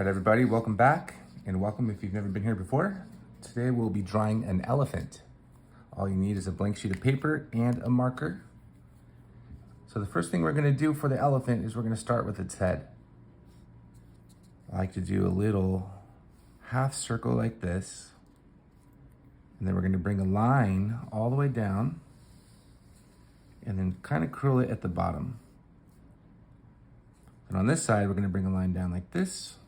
All right, everybody, welcome back, and welcome if you've never been here before. Today we'll be drawing an elephant. All you need is a blank sheet of paper and a marker. So the first thing we're gonna do for the elephant is we're gonna start with its head. I like to do a little half circle like this, and then we're gonna bring a line all the way down, and then kind of curl it at the bottom. And on this side, we're gonna bring a line down like this,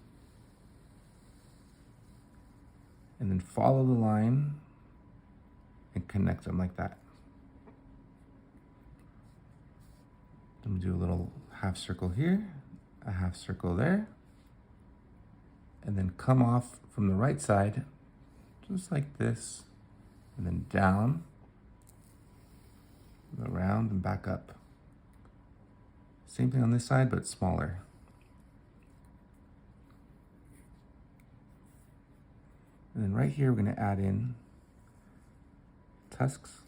and then follow the line and connect them like that. I'm gonna do a little half circle here, a half circle there, and then come off from the right side, just like this, and then down, around and back up. Same thing on this side, but smaller. And then right here, we're gonna add in tusks.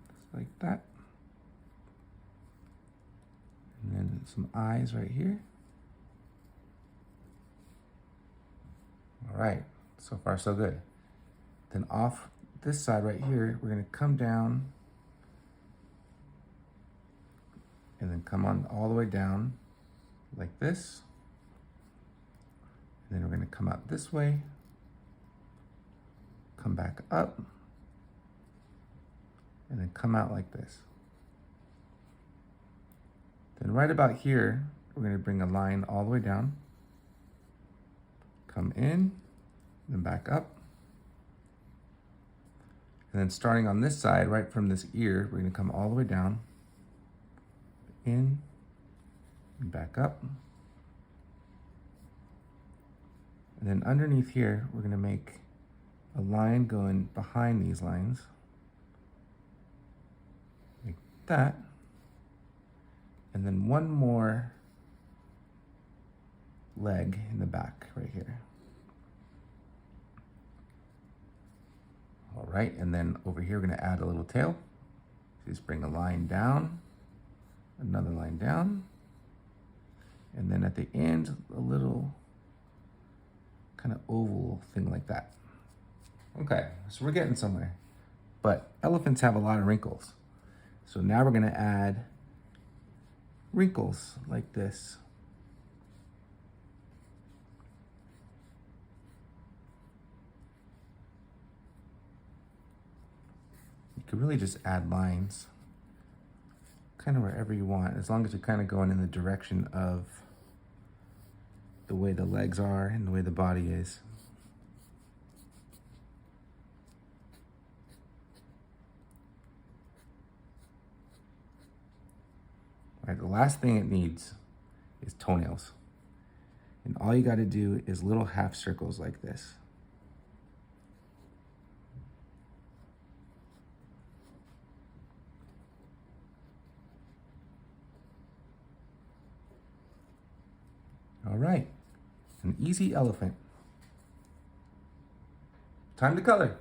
Just like that. And then some eyes right here. All right, so far so good. Then off this side right here, we're gonna come down and then come on all the way down like this. And then we're gonna come out this way, come back up, and then come out like this. Then right about here, we're gonna bring a line all the way down, come in, then back up. And then starting on this side, right from this ear, we're gonna come all the way down, in, and back up. And then underneath here, we're gonna make a line going behind these lines, like that. And then one more leg in the back right here. All right, and then over here, we're gonna add a little tail. Just bring a line down, another line down, and then at the end, a little kind of oval thing like that. Okay, so we're getting somewhere. But elephants have a lot of wrinkles. So now we're gonna add wrinkles like this. You could really just add lines kind of wherever you want, as long as you're kind of going in the direction of the way the legs are and the way the body is. All right, the last thing it needs is toenails. And all you gotta do is little half circles like this. All right, an easy elephant. Time to color.